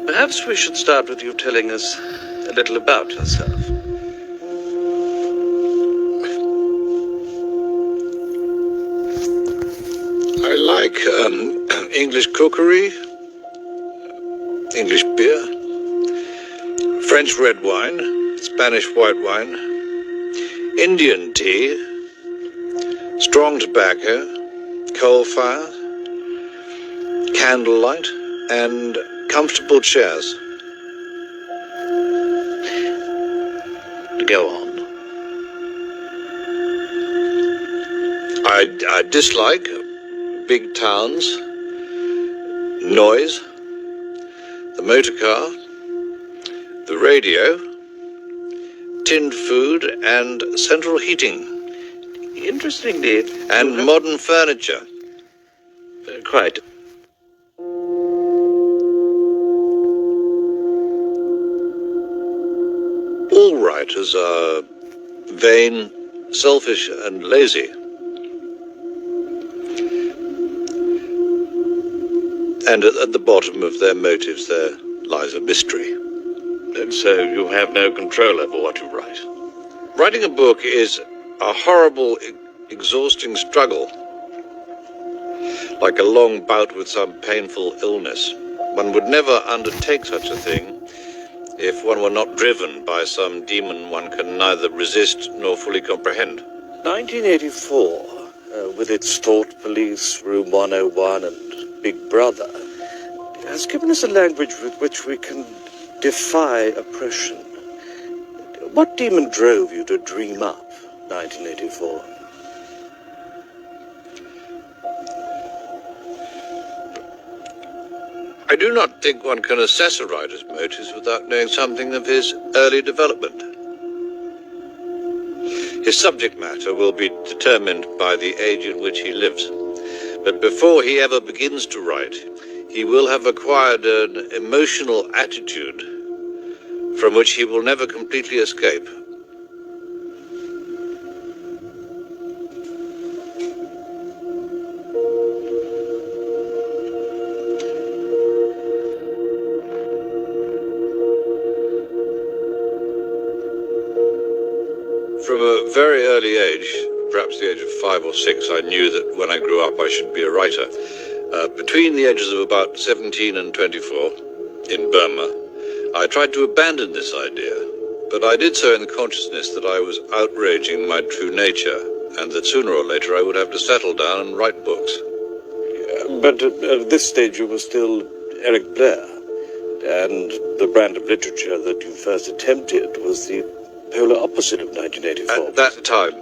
Perhaps we should start with you telling us a little about yourself. I like English cookery, English beer, French red wine, Spanish white wine, Indian tea, strong tobacco, coal fire, candlelight, and comfortable chairs. Go on. I dislike big towns, noise, the motor car, the radio, tinned food, and central heating. Interestingly, and modern furniture. Quite. All writers are vain, selfish, and lazy. And at the bottom of their motives there lies a mystery. And so you have no control over what you write. Writing a book is a horrible, exhausting struggle. Like a long bout with some painful illness. One would never undertake such a thing if one were not driven by some demon one can neither resist nor fully comprehend. 1984, with its Thought Police, Room 101, and Big Brother, has given us a language with which we can defy oppression. What demon drove you to dream up 1984? I do not think one can assess a writer's motives without knowing something of his early development. His subject matter will be determined by the age in which he lives. But before he ever begins to write, he will have acquired an emotional attitude from which he will never completely escape. From a very early age, perhaps the age of 5 or 6, I knew that when I grew up I should be a writer. Between the ages of about 17 and 24, in Burma, I tried to abandon this idea, but I did so in the consciousness that I was outraging my true nature, and that sooner or later I would have to settle down and write books. But at this stage you were still Eric Blair, and the brand of literature that you first attempted was the polar opposite of 1984. At that time,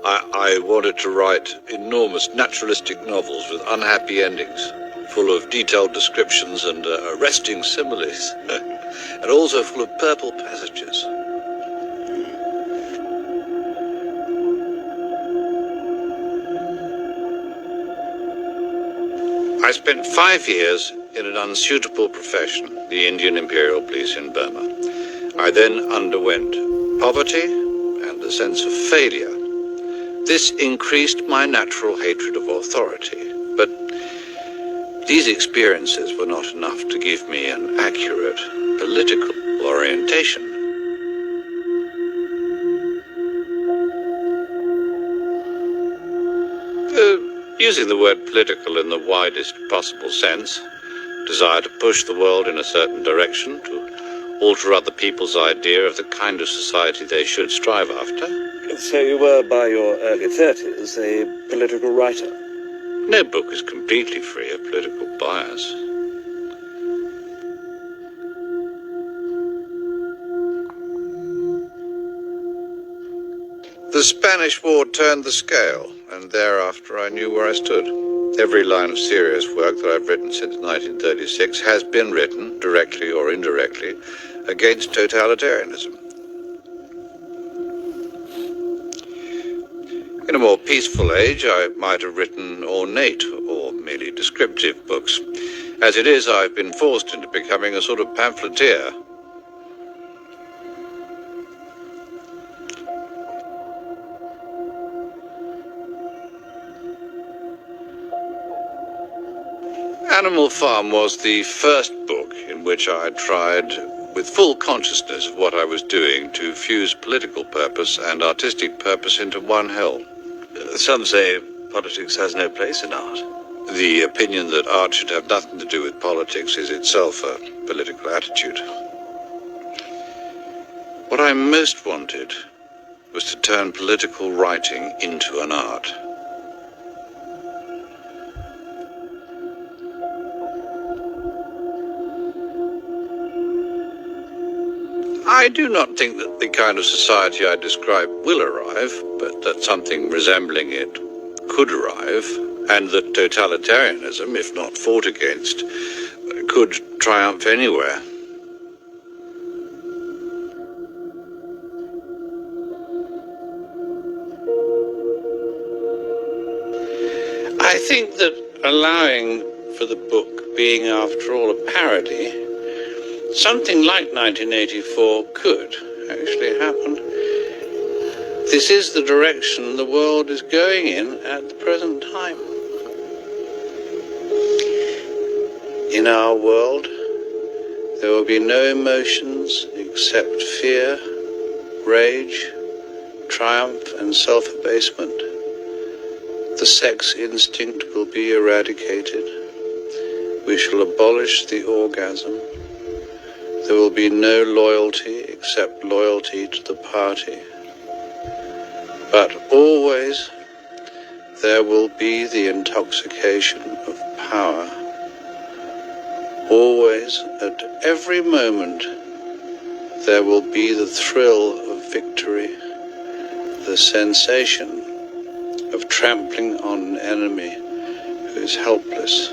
I wanted to write enormous naturalistic novels with unhappy endings, full of detailed descriptions and arresting similes, and also full of purple passages. I spent 5 years in an unsuitable profession, the Indian Imperial Police in Burma. I then underwent poverty and a sense of failure. This increased my natural hatred of authority, but these experiences were not enough to give me an accurate political orientation. Using the word political in the widest possible sense, desire to push the world in a certain direction, to alter other people's idea of the kind of society they should strive after. So you were, by your early 30s, a political writer? No book is completely free of political bias. The Spanish War turned the scale, and thereafter I knew where I stood. Every line of serious work that I've written since 1936 has been written, directly or indirectly, against totalitarianism. In a more peaceful age, I might have written ornate or merely descriptive books. As it is, I've been forced into becoming a sort of pamphleteer. Animal Farm was the first book in which I tried, with full consciousness of what I was doing, to fuse political purpose and artistic purpose into one helm. Some say politics has no place in art. The opinion that art should have nothing to do with politics is itself a political attitude. What I most wanted was to turn political writing into an art. I do not think that the kind of society I describe will arrive, but that something resembling it could arrive, and that totalitarianism, if not fought against, could triumph anywhere. I think that allowing for the book being, after all, a parody, something like 1984 could actually happen. This is the direction the world is going in at the present time. In our world, there will be no emotions except fear, rage, triumph, and self-abasement. The sex instinct will be eradicated. We shall abolish the orgasm. There will be no loyalty except loyalty to the party. But always there will be the intoxication of power. Always, at every moment, there will be the thrill of victory, the sensation of trampling on an enemy who is helpless.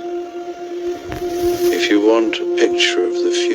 If you want a picture of the